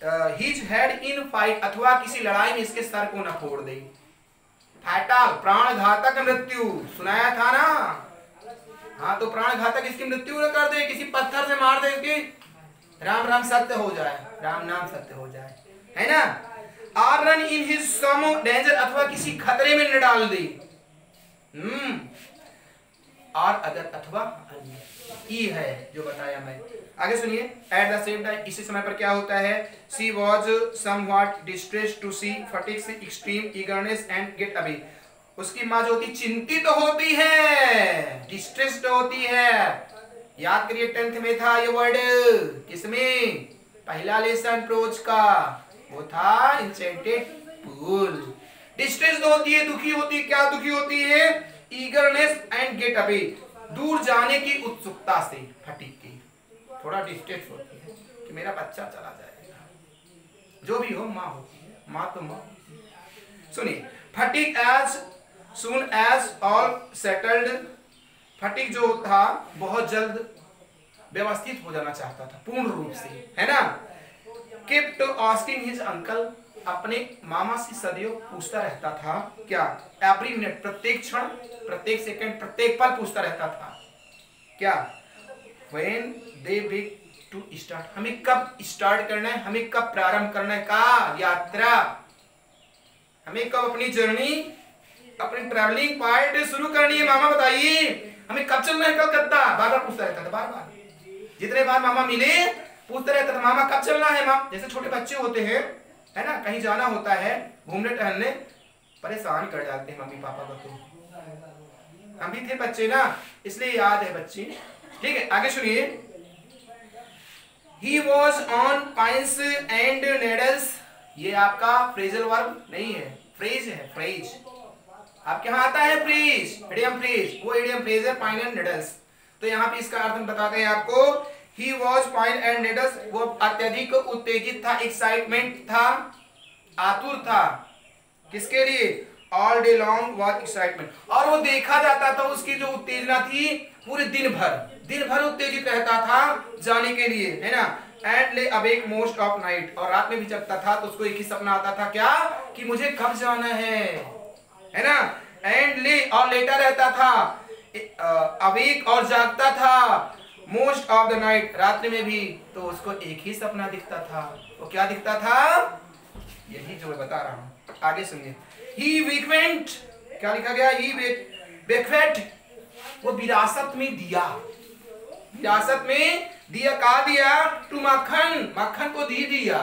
his head in fight, अथवा किसी लड़ाई में इसके सर को न फोड़ दे। फैटल, प्राण घातक मृत्यु, सुनाया था ना। हाँ, तो प्राण घातक इसकी मृत्यु न कर दे, किसी पत्थर से मार दे इसकी, राम राम सत्य हो जाए, राम नाम सत्य हो जाए, है ना। और run in his some danger, अथवा किसी खतरे में न डाल दे। और अगर अथवा ई है जो बताया मैं। आगे सुनिए, एट द सेम टाइम, इसी समय पर क्या होता है, she was somewhat distressed to see Phatik's extreme eagerness and get away. उसकी माँ जो होती चिंतित तो होती है, डिस्ट्रेस्ड होती है। याद करिए 10th में था ये वर्ड, किसमें, पहला लेसन प्रोज का, वो था इंचेंटेड पूल। डिस्ट्रेस्ड होती है, दुखी होती है, क्या दुखी होती है, ईगरनेस एंड गेट अवे, दूर जाने की उत्सुकता से, फटीग की, थोड़ा डिस्ट्रेस होती है कि मेरा बच्चा चला जाएगा। जो भी हो, माँ होती है, माँ तो माँ। सुनिए, Phatik as soon as all settled, Phatik जो था बहुत जल्द व्यवस्थित हो जाना चाहता था, पूर्ण रूप से, है ना। kept asking his uncle, अपने मामा से सदियों पूछता रहता था, क्या, एवरी मिनट, प्रत्येक क्षण, प्रत्येक सेकंड, प्रत्येक पल पूछता रहता था, क्या, when they beg to start, हमें कब स्टार्ट करना है, हमें कब प्रारंभ करना है, का यात्रा, हमें कब अपनी जर्नी, अपनी ट्रैवलिंग पार्ट शुरू करनी है, मामा बताइए, हमें कब चलना है कलकत्ता, बार बार पूछता रहता था, बार बार, जितने बार मामा मिले पूछते रहता था, मामा कब चलना है। मामा, जैसे छोटे बच्चे होते हैं, है ना, कहीं जाना होता है घूमने टहलने, परेशान कर डालते हैं मम्मी पापा को। तो हम भी थे बच्चे ना, इसलिए याद है बच्चे। ठीक है, आगे सुनिए, he was on pines and needles, ये आपका फ्रेजल वर्ब नहीं है, फ्रेज है, फ्रेज। आपके यहाँ आता है फ्रेज, इडियम फ्रेज, वो इडियम फ्रेज है पाइन एंड नीडल्स। तो यहाँ पे इसका अर्थ हम बताते हैं आपको, he was pine and needles, वो अत्यधिक उत्तेजित था, एक्साइटमेंट था, आतुर था, किसके लिए, all day long was excitement, और वो देखा जाता था, उसकी जो उत्तेजना थी पूरे दिन भर उत्तेजित रहता था जाने के लिए, है ना। एंड ले अवेक मोस्ट ऑफ नाइट, और रात में भी जगता था तो उसको एक ही सपना आता था, क्या, कि मुझे कब जाना है ना। एंड ले, और लेटा रहता था, अवेक और जागता था, मोस्ट ऑफ द नाइट, रात्रि में भी, तो उसको एक ही सपना दिखता था। वो क्या दिखता था, यही जो मैं बता रहा हूं, आगे सुनिए। ही वीकवेंट, क्या लिखा गया, ही बेक्वेट, वो विरासत में दिया, विरासत में दिया, कहा दिया, टू मक्खन, मक्खन को दी दिया,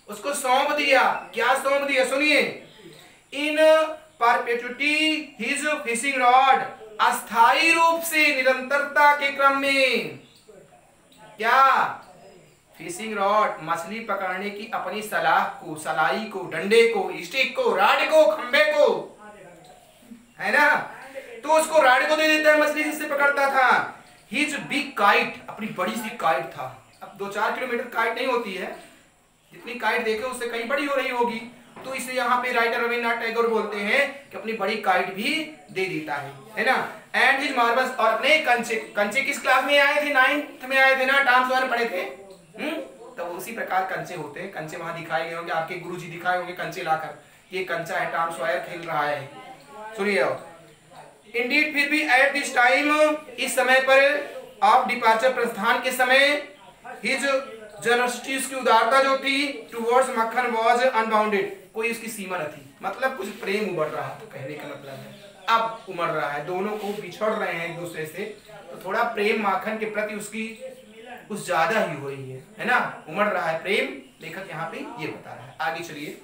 उसको सौंप दिया, क्या सौंप दिया, सुनिए, इन परपेचुटी हिज फिशिंग रॉड, अस्थाई रूप से, निरंतरता के क्रम में, क्या, फिशिंग रॉड, मछली पकड़ने की अपनी सलाख को, सलाई को, डंडे को, स्टिक को, राड को, खंबे को, है ना, तो उसको राड को दे देता है, मछली जिससे पकड़ता था। हिज बिग काइट, अपनी बड़ी सी काइट था। अब 2-4 किलोमीटर काइट नहीं होती है, जितनी काइट देखे उससे कहीं बड़ी हो रही होगी, तो इसे यहाँ पे राइटर रविन्द्रनाथ टैगोर बोलते हैं कि अपनी बड़ी काइट भी दे देता है ना। एंड हिज मार्बल्स, और अपने कंचे, कंचे किस क्लास में आए थे, 9th में आए थे ना, टर्म्स 1 पढ़े थे। तो उसी प्रकार कंचे होते हैं, कंचे वहां दिखाए गए होंगे, आपके गुरुजी दिखाए होंगे कंचे लाकर, ये कंचा है, टॉम सॉयर खेल रहा है। सुनिए, इंडीड, फिर भी एट दिस टाइम, इस समय पर, ऑफ डिपार्चर, प्रस्थान के समय, हिज जनरसिटी, उसकी उदारता जो थी, टुवर्ड्स मक्खन वाज अनबाउंडेड, कोई उसकी सीमा न थी, मतलब कुछ प्रेम उमड़ रहा था, कहने का मतलब है, अब उमड़ रहा है, दोनों को बिछड़ रहे हैं एक दूसरे से, तो थोड़ा प्रेम माखन के प्रति उसकी कुछ ज्यादा ही हो रही है ना, उमड़ रहा है प्रेम, लेखक यहाँ पे ये बता रहा है। आगे चलिए,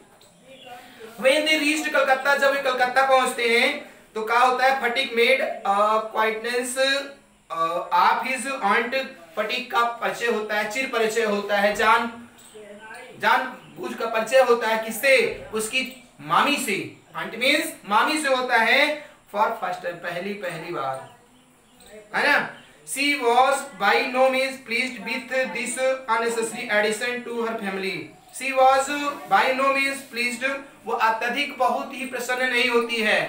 When they reached कलकत्ता, जब वे कलकत्ता पहुंचते हैं तो क्या होता है, fatigue made quietness of his ऑन्ट, fatigue का परिचय होता है, चिर परिचय होता है, जान बूझ का परिचय होता है, किससे, उसकी मामी से, आंट मीन्स मामी से होता है, फॉर फर्स्ट टाइम, पहली बार, है ना। She was by no means pleased with this unnecessary addition to her family. She was by no means pleased, वो अत्यधिक बहुत ही प्रसन्न नहीं होती है,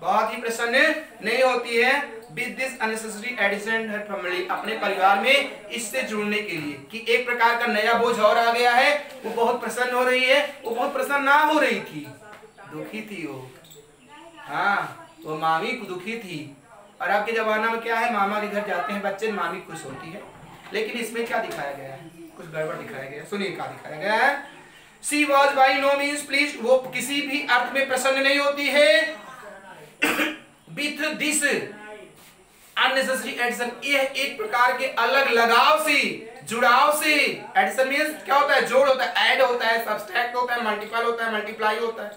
बहुत ही प्रसन्न नहीं होती है with this unnecessary addition her family, अपने परिवार में इससे जुड़ने के लिए कि एक प्रकार का नया बोझ और आ गया है। वो बहुत प्रसन्न हो रही है, वो बहुत प्रसन्न ना हो रही थी, दुखी थी वो। हाँ, वो मामी दुखी थी। और अब के जमाना में क्या है, मामा के घर जाते हैं बच्चे, मामी खुश होती है। लेकिन इसमें क्या दिखाया गया है, कुछ गड़बड़ दिखाया गया है। सुनिए क्या दिखाया गया है। She was by no means pleased, वो किसी भी अर्थ में प्रसन्न नहीं होती है। With this unnecessary addition, यह एक प्रकार के अलग लगाव से, जुड़ाव से, एडिशन मींस क्या होता है, जोड़ होता है, ऐड होता है, सब्सट्रैक्ट होता है, मल्टीपल होता है, मल्टीप्लाई होता है।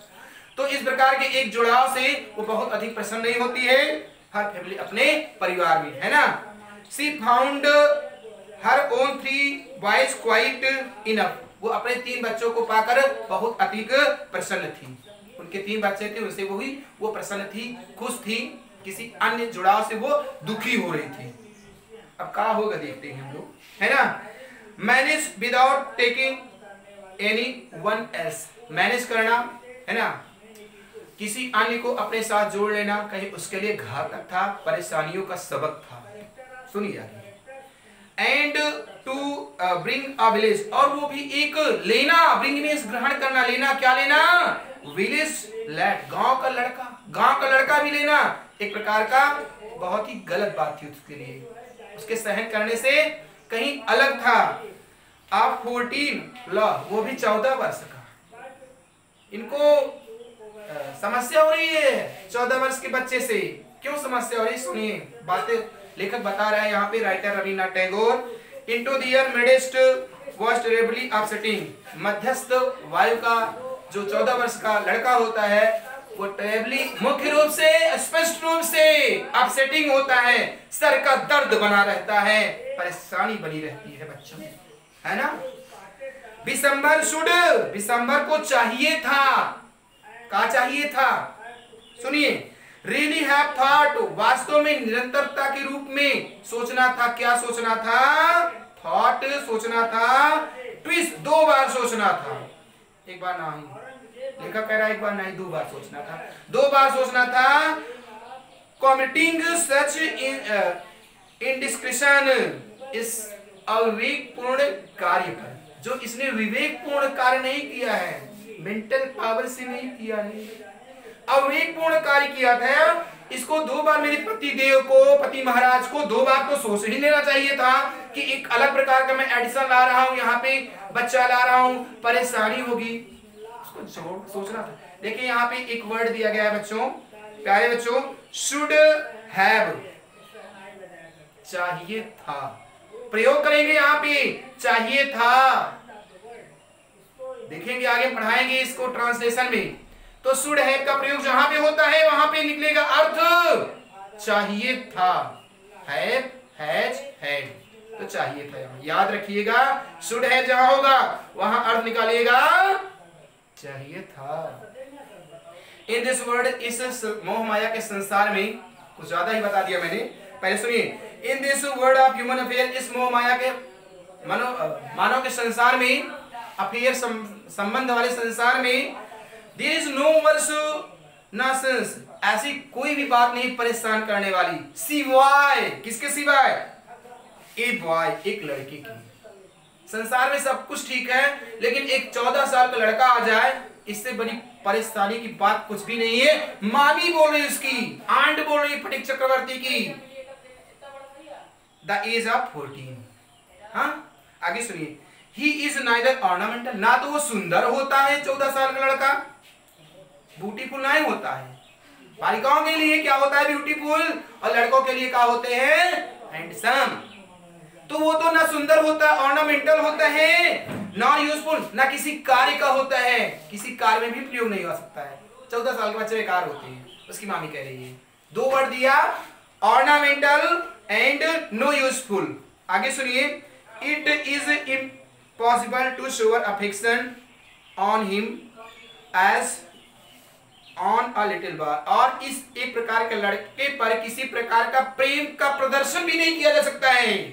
तो इस प्रकार के एक जुड़ाव से वो बहुत अधिक प्रसन्न नहीं होती है हर फैमिली अपने परिवार में, है ना। She found her own 3 boys quite enough, वो अपने 3 बच्चों को पाकर बहुत अधिक प्रसन्न थी। उनके 3 बच्चे थे, उनसे वो प्रसन्न थी, खुश थी। किसी अन्य जुड़ाव से वो दुखी हो रही थी। अब क्या होगा देखते हैं हम लोग, है ना। Manage without taking any one else, manage करना, है ना, किसी अन्य को अपने साथ जोड़ लेना कहीं उसके लिए घातक था, परेशानियों का सबक था। सुनिए आगे। And to bring a village, और वो भी एक लेना, ब्रिंग मींस ग्रहण करना, लेना क्या लेना, विलेज लैड, गांव का लड़का भी लेना एक प्रकार का बहुत ही गलत बात थी उसके लिए, उसके सहन करने से कहीं अलग था। आप 14 लॉ, वो भी 14 वर्ष का। इनको समस्या हो रही है 14 वर्ष के बच्चे से। क्यों समस्या हो रही है, सुनिए बातें लेखक बता रहा है यहाँ पे, writer Rabindranath Tagore. Into their midst was terribly upsetting, मध्यस्थ वायु का जो 14 वर्ष का लड़का होता है वो टेरिबली मुख्य रूप से, स्पष्ट रूप से अपसेटिंग होता है, सर का दर्द बना रहता है, परेशानी बनी रहती है बच्चों में, है ना। दिसंबर को चाहिए था, क्या चाहिए था, सुनिए, really have thought, वास्तव में निरंतरता के रूप में सोचना था। क्या सोचना था, थॉट सोचना था, ट्विस्ट 2 बार सोचना था, एक बार नहीं, लेखक कह रहा है एक बार नहीं 2 बार सोचना था, 2 बार सोचना था। कमिटिंग सच इंडिस्क्रिशन, इस अविवेकपूर्ण कार्य पर, जो इसने विवेकपूर्ण कार्य नहीं किया है, मेंटल पावर से नहीं किया है, अविवेकपूर्ण कार्य किया था। इसको 2 बार मेरे पति देव को, पति महाराज को 2 बार तो सोच ही लेना चाहिए था कि एक अलग प्रकार का मैं एडिशन ला रहा हूं, यहाँ पे बच्चा ला रहा हूं, परेशानी होगी, उसको सोचना था। देखिए यहाँ पे एक वर्ड दिया गया है बच्चों, प्यारे बच्चों, शुड हैव, चाहिए था, प्रयोग करेंगे यहाँ पे, चाहिए था। देखेंगे आगे पढ़ाएंगे इसको ट्रांसलेशन में। तो शुड हैव का प्रयोग जहां पे होता है वहां पे निकलेगा अर्थ चाहिए था, हैव, हैज, हैड, तो चाहिए था। याद रखिएगा, शुड हैव जहां होगा वहां अर्थ निकालिएगा चाहिए था। इन दिस वर्ल्ड, इस मोह माया के संसार में, कुछ ज्यादा ही बता दिया मैंने, पहले सुनिए। In this world of human affair, इस मोह माया के मानव के संसार में, अफेयर संबंध वाले संसार में, there is no worse nonsense, ऐसी कोई भी बात नहीं परेशान करने वाली, सिवाय किसके, सिवाय ए बॉय, एक लड़के की। संसार में सब कुछ ठीक है, लेकिन एक 14 साल का लड़का आ जाए, इससे बड़ी परेशानी की बात कुछ भी नहीं है। मामी बोल रही उसकी, आंट बोल रही फटिक चक्रवर्ती की, द एज ऑफ 14। हाँ आगे सुनिए। ही इज नाइदर ऑर्नामेंटल, ना तो वो सुंदर होता है 14 साल का लड़का, ब्यूटीफुल नहीं होता है। बालिकाओं के लिए क्या होता है, ब्यूटीफुल, और लड़कों के लिए क्या होते हैं, हैंडसम। तो वो तो ना सुंदर होता है, ऑर्नामेंटल होता है, नॉन यूजफुल, ना किसी कार्य का होता है, किसी कार्य में भी प्रयोग नहीं हो सकता है। 14 साल के बच्चे बेकार होते हैं, उसकी मामी कह रही है। 2 वर्ड दिया, ऑर्नामेंटल एंड नो यूजफुल। आगे सुनिए। It is impossible to show affection on him as on a little boy, और इस एक प्रकार के लड़के पर किसी प्रकार का प्रेम का प्रदर्शन भी नहीं किया जा सकता है।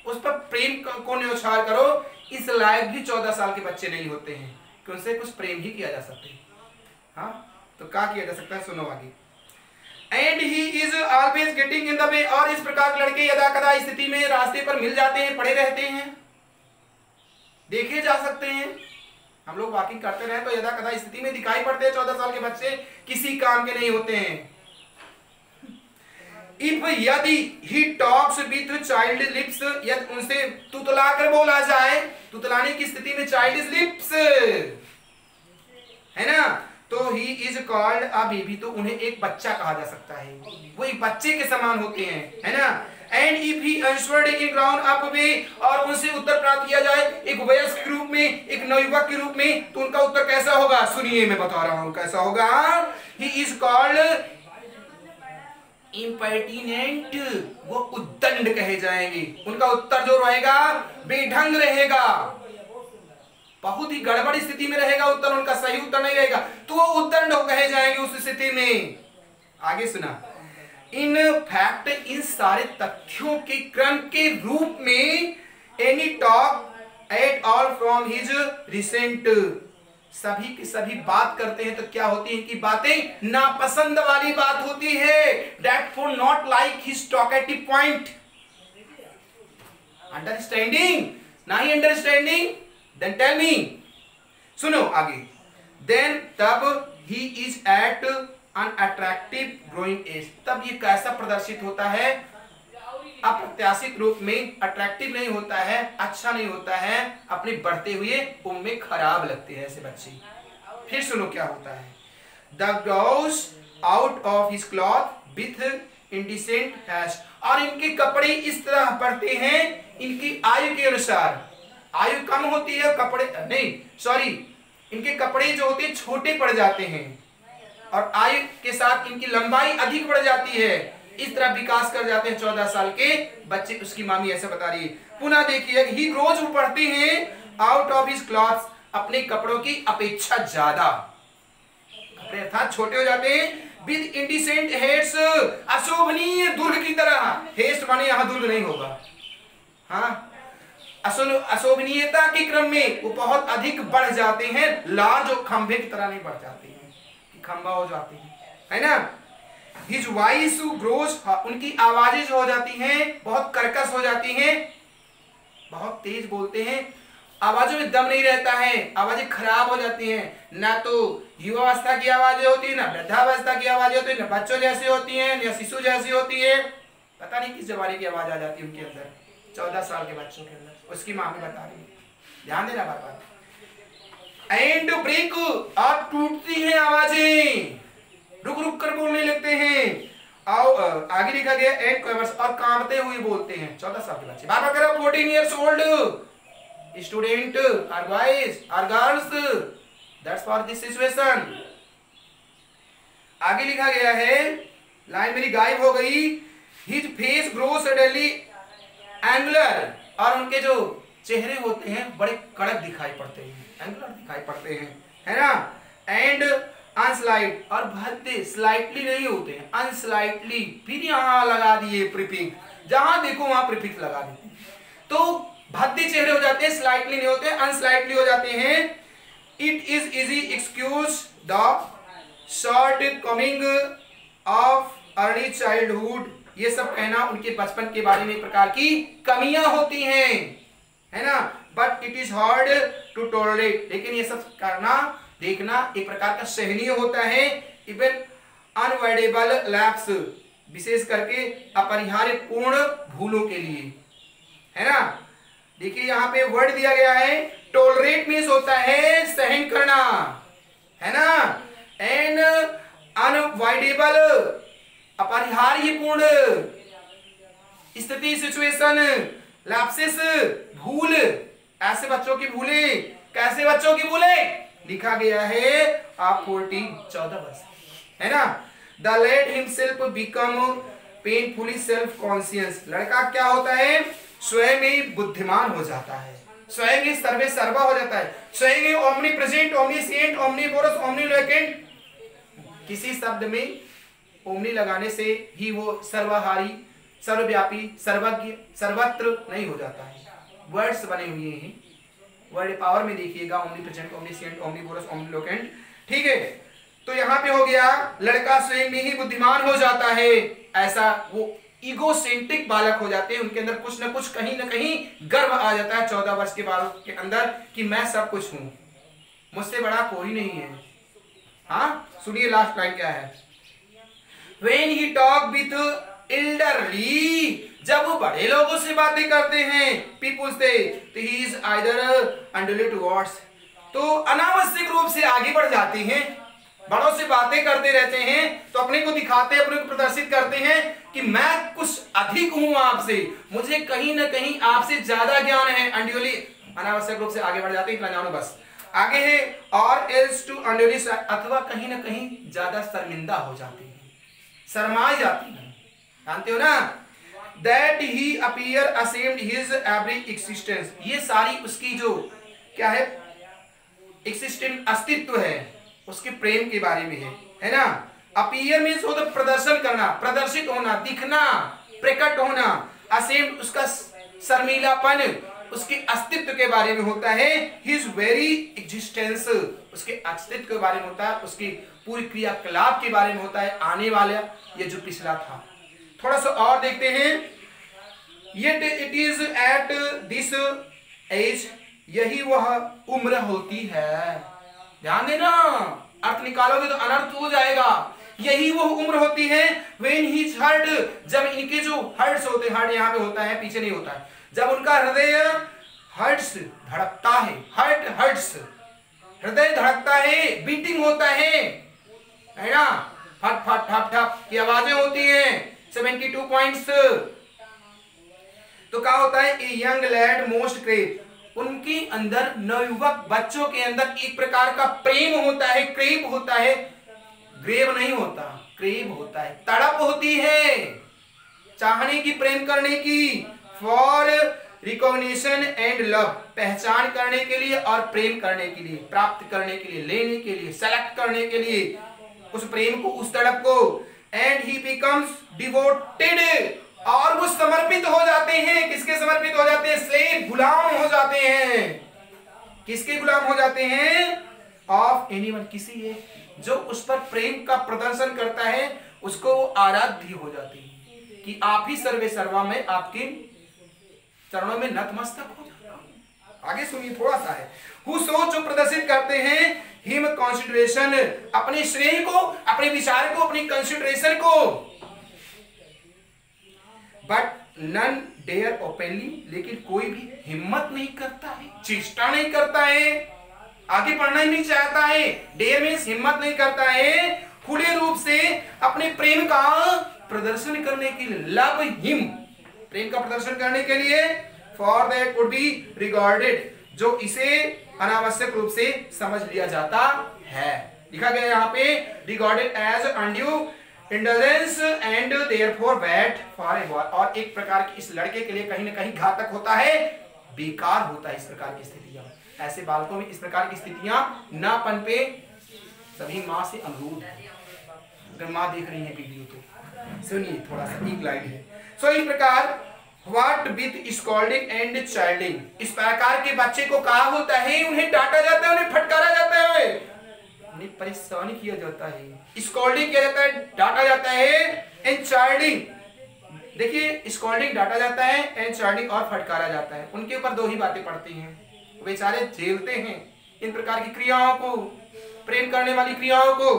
उस पर प्रेम को न्यौछावर करो, इस लायक भी 14 साल के बच्चे नहीं होते हैं कि उनसे कुछ प्रेम ही किया जा सकता है। हाँ तो क्या किया जा सकता है, सुनो आगे। And he is always getting in the way, और इस प्रकार लड़के यदा कदा स्थिति में रास्ते पर मिल जाते हैं, पड़े रहते हैं, देखे जा सकते हैं। हम लोग वॉकिंग करते रहे तो यदा कदा स्थिति में दिखाई पड़ते हैं। 14 साल के बच्चे किसी काम के नहीं होते हैं। इफ यदि he talks with child lips, यदि उनसे तुतला कर बोला जाए, तुतलाने की स्थिति में चाइल्ड लिप्स है ना, तो he is called a baby, तो उन्हें एक बच्चा कहा जा सकता है, वो एक बच्चे के समान होते हैं, है ना। And if he answered in ground up way, और उनसे उत्तर प्राप्त किया जाए एक वयस्क के रूप में, एक नवयुवक के रूप में, तो उनका उत्तर कैसा होगा, सुनिए मैं बता रहा हूं कैसा होगा। ही इज कॉल्ड इम्पर्टिनेंट, वो उद्दंड कहे जाएंगे। उनका उत्तर जो रहेगा बेढंग रहेगा, बहुत ही गड़बड़ स्थिति में रहेगा उत्तर, उनका सही उत्तर नहीं रहेगा, तो वो उद्दंड कहे जाएंगे उस स्थिति में। आगे सुना, इन फैक्ट, इन सारे तथ्यों के क्रम के रूप में, any talk at all from his recent, सभी की सभी बात करते हैं तो क्या होती है कि बातें नापसंद वाली बात होती है। That for not like his talkative point. Understanding, नहीं अंडरस्टैंडिंग, देन टेल मी, सुनो आगे। देन तब he is at unattractive growing age, तब ये कैसा प्रदर्शित होता है, अप्रत्याशित रूप में, अट्रैक्टिव नहीं होता है, अच्छा नहीं होता है, अपने बढ़ते हुए उम्र में खराब लगते हैं ऐसे बच्चे। फिर सुनो क्या होता है, the goes out of his cloth with indecent hash, और इनके कपड़े इस तरह पड़ते हैं इनकी आयु के अनुसार। आयु कम होती है, कपड़े नहीं, सॉरी, इनके कपड़े जो होते हैं छोटे पड़ जाते हैं, और आयु के साथ इनकी लंबाई अधिक बढ़ जाती है, इस तरह विकास कर जाते हैं 14 साल के बच्चे। उसकी मामी ऐसा बता रही है। पुनः देखिए, ही ग्रोज, वो पढ़ते हैं आउट ऑफ हिज क्लॉथ्स, अपने कपड़ों की अपेक्षा ज्यादा, कपड़े अर्थात छोटे हो जाते हैं। विद इंडिसेंट हेड्स, अशोभनीय दुर्ग की तरह, हेस्ट माने यहां दुर्ग नहीं होगा, हाँ, अशोभनीयता के क्रम में वो बहुत अधिक बढ़ जाते हैं, लार्ज और खंभे की तरह नहीं बढ़ जाते हैं कि खंभा हो जाते हैं, है ना। हिज वॉइस ग्रोज, उनकी आवाजें जो हो जाती हैं बहुत कर्कश हो जाती हैं, बहुत तेज बोलते हैं, आवाजों में दम नहीं रहता है, आवाजें खराब हो जाती हैं, ना तो युवावस्था की आवाजें होती है, ना वृद्धावस्था की आवाजें होती है, ना बच्चों जैसी होती है, ना शिशु जैसी होती है, पता नहीं किस जमाने की आवाज आ जाती है उनके अंदर, 14 साल के बच्चों के अंदर। उसकी माँ भी बता रही है, ध्यान देना बार बार। एंड ब्रेक, और टूटती हैं आवाजें, रुक रुक कर बोलने लगते हैं। और आगे लिखा गया एंड क्वेवर्स, और कांपते हुए बोलते हैं 14 साल के बच्चे। बार बार करो, 14 years old student or boys or girls, that's for this situation. आगे लिखा गया है, लाइन मेरी गायब हो गई। His face grow suddenly angular, और उनके जो चेहरे होते हैं बड़े कड़क दिखाई पड़ते हैं, एंगुलर दिखाई पड़ते हैं, है ना। एंड अनस्लाइट, और भद्दे, स्लाइटली नहीं होते हैं, अनस्लाइटली, फिर यहां लगा दिए प्रीफिक्स, जहां देखो वहां प्रीफिक्स लगा देते हैं, तो भद्दे चेहरे हो जाते हैं, स्लाइटली नहीं होते, अनस्लाइटली हो जाते हैं। It is easy excuse the short coming of early childhood, ये सब कहना उनके बचपन के बारे में एक प्रकार की कमियां होती हैं, है ना। But it is hard to tolerate, लेकिन ये सब करना, देखना एक प्रकार का सहनीय होता है। इवन अनअवॉइडेबल लैप्स, विशेष करके अपरिहार्य पूर्ण भूलों के लिए, है ना। देखिए यहाँ पे वर्ड दिया गया है, टॉलरेट मींस होता है सहन करना, है ना। एंड अनअवॉइडेबल, अपरिहार्य पूर्ण स्थिति, सिचुएशन, लैप्सेस, भूल, ऐसे बच्चों की भूले, कैसे बच्चों की भूले, लिखा गया है आप 14 वर्ष, है ना। The late himself become painfully self conscious, लड़का क्या होता है, स्वयं ही बुद्धिमान हो जाता है, स्वयं ही सर्वे सर्वा हो जाता है, स्वयं ही ओमनी प्रेजेंट, ओमनीसिएंट, ओमनीवोरस, ओमनीलोकेंट, किसी शब्द में ओमनी लगाने से ही वो सर्वहारी, सर्वव्यापी, सर्वज्ञ, सर्वत्र नहीं हो जाता है, वर्ड्स बने हुए हैं। वर्ड पावर में देखिएगा, ओमनी प्रेजेंट, ओमनीसिएंट, ओमनीवोरस, ओमनीलोकेंट, ठीक है। तो यहाँ पे हो गया लड़का स्वयं में ही बुद्धिमान हो जाता है, ऐसा वो ईगोसेंट्रिक बालक हो जाते हैं, उनके अंदर कुछ न कुछ कहीं न कहीं गर्व आ जाता है 14 वर्ष के बालक के अंदर कि मैं सब कुछ हूं, मुझसे बड़ा कोई नहीं है। हाँ सुनिए लास्ट लाइन क्या है, When he talk with elderly, जब वो बड़े लोगों से बातें करते हैं, people से, तो he is either unduly towards, तो अनावश्यक रूप से आगे बढ़ जाते हैं, बड़ों से बातें करते रहते हैं तो अपने को दिखाते हैं, अपने को प्रदर्शित करते हैं कि मैं कुछ अधिक हूं आपसे, मुझे कहीं ना कहीं आपसे ज्यादा ज्ञान है। अनड्यूली अनावश्यक रूप से आगे बढ़ जाते हैं, इतना जानो बस। आगे है और एल्स टू अनड्यूली, अथवा कहीं ना कहीं ज्यादा शर्मिंदा हो जाते हैं, शर्मा जाती हैं, जानते हो ना। That he appear ashamed his every existence, ये सारी उसकी जो क्या है एक्सिस्टेंट अस्तित्व है उसके प्रेम के बारे में है ना। अपीयर मीन्स हो तो प्रदर्शन करना, प्रदर्शित होना, दिखना, प्रकट होना। असेम्ड उसका शर्मीलापन उसके अस्तित्व के बारे में होता है। हिज वेरी एग्जिस्टेंस उसके अस्तित्व के बारे में होता है, उसकी पूरी क्रियाकलाप के बारे में होता है, आने वाला ये जो पिछला था। थोड़ा सा और देखते हैं, Yet it is at this age, यही वह उम्र होती है, ध्यान देना, अर्थ निकालोगे तो अनर्थ हो जाएगा। यही वो उम्र होती है when his heart, जब इनके जो हर्ट्स होते हैं, हार्ट यहाँ पे होता है पीछे नहीं होता है, जब उनका हृदय हर्ट्स धड़कता है, हर्ट्स हृदय धड़कता है, बीटिंग होता है ना, फट फट ठप ठप की आवाजें होती हैं, 72 पॉइंट्स। तो क्या होता है, a young lead most crave, उनके अंदर नवयुवक बच्चों के अंदर एक प्रकार का प्रेम होता है, क्रेव होता है, ग्रेव नहीं होता, क्रेव होता है, तड़प होती है चाहने की, प्रेम करने की, फॉर रिकॉग्निशन एंड लव, पहचान करने के लिए और प्रेम करने के लिए, प्राप्त करने के लिए, लेने के लिए, सेलेक्ट करने के लिए उस प्रेम को, उस तड़प को। एंड ही बिकम्स डिवोटेड, और वो समर्पित हो जाते हैं, किसके समर्पित हो जाते हैं, स्लेव, गुलाम हो जाते हैं। किसके गुलाम हो जाते हैं, ऑफ एनीवन, किसी एक जो उस पर प्रेम का प्रदर्शन करता है, उसको वो आराध्य हो जाती है कि आप ही सर्वे सर्वा में आपके चरणों में नतमस्तक हो जाता हूं। आगे सुनिए थोड़ा सा है, हु सो, जो प्रदर्शित करते हैं, हिम कंसिडरेशन, अपने श्रेय को, अपने विचार को, अपनी कंसिडरेशन को, बट नन डेयर ओपनली, लेकिन कोई भी हिम्मत नहीं करता है, चेष्टा नहीं करता है, आगे बढ़ना ही नहीं चाहता है। डेयर मीन्स हिम्मत नहीं करता है खुले रूप से अपने प्रेम का प्रदर्शन करने के लिए, लव हिम, प्रेम का प्रदर्शन करने के लिए, for that would be regarded, जो इसे अनावश्यक रूप से समझ लिया जाता है। लिखा गया यहाँ पे regarded as undue indulgence and therefore bad for a boy, और एक प्रकार की इस लड़के के लिए कहीं ना कहीं घातक होता है, बेकार होता है इस प्रकार की स्थितियां। ऐसे बालकों में इस प्रकार की स्थितियां ना पनपे, सभी माँ से अनुरोध है, अगर माँ देख रही है वीडियो तो सुनिए थोड़ा सा, एक लाइन है। सो इस प्रकार व्हाट विद स्कॉल्डिंग एंड चाइल्डिंग, इस प्रकार के बच्चे को कहा होता है, उन्हें डांटा जाता है, उन्हें फटकारा जाता है, उन्हें परेशान किया जाता है, स्कॉल्डिंग किया जाता है, डांटा जाता है, एंड चाइल्डिंग, देखिए स्कॉल्डिंग डांटा जाता है, एंड चाइल्डिंग और फटकारा जाता है। उनके ऊपर दो ही बातें पड़ती हैं, बेचारे झेलते हैं इन प्रकार की क्रियाओं को, प्रेम करने वाली क्रियाओं को।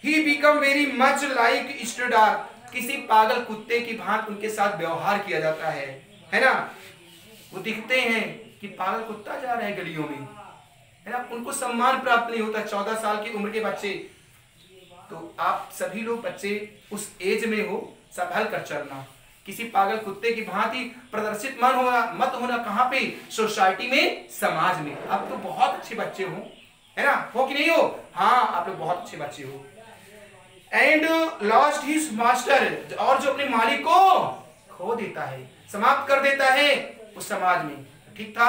He become very much like स्टूडार, किसी पागल कुत्ते की भांति उनके साथ व्यवहार किया जाता है ना। वो दिखते हैं कि पागल कुत्ता जा रहा है गलियों में, है ना, उनको सम्मान प्राप्त नहीं होता। 14 साल की उम्र के बच्चे, तो आप सभी लोग बच्चे उस एज में हो, संभल कर चलना, किसी पागल कुत्ते की भांति प्रदर्शित मत होना। कहाँ पे, सोसाइटी में, समाज में। आप तो बहुत अच्छे बच्चे हो, है ना, हो कि नहीं हो, हाँ आप लोग बहुत अच्छे बच्चे हो। एंड लॉस्ट हिज मास्टर, और जो अपने मालिक को खो देता है, समाप्त कर देता है उस समाज में। ठीक था,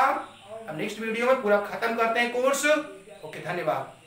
अब नेक्स्ट वीडियो में पूरा खत्म करते हैं कोर्स। ओके, धन्यवाद।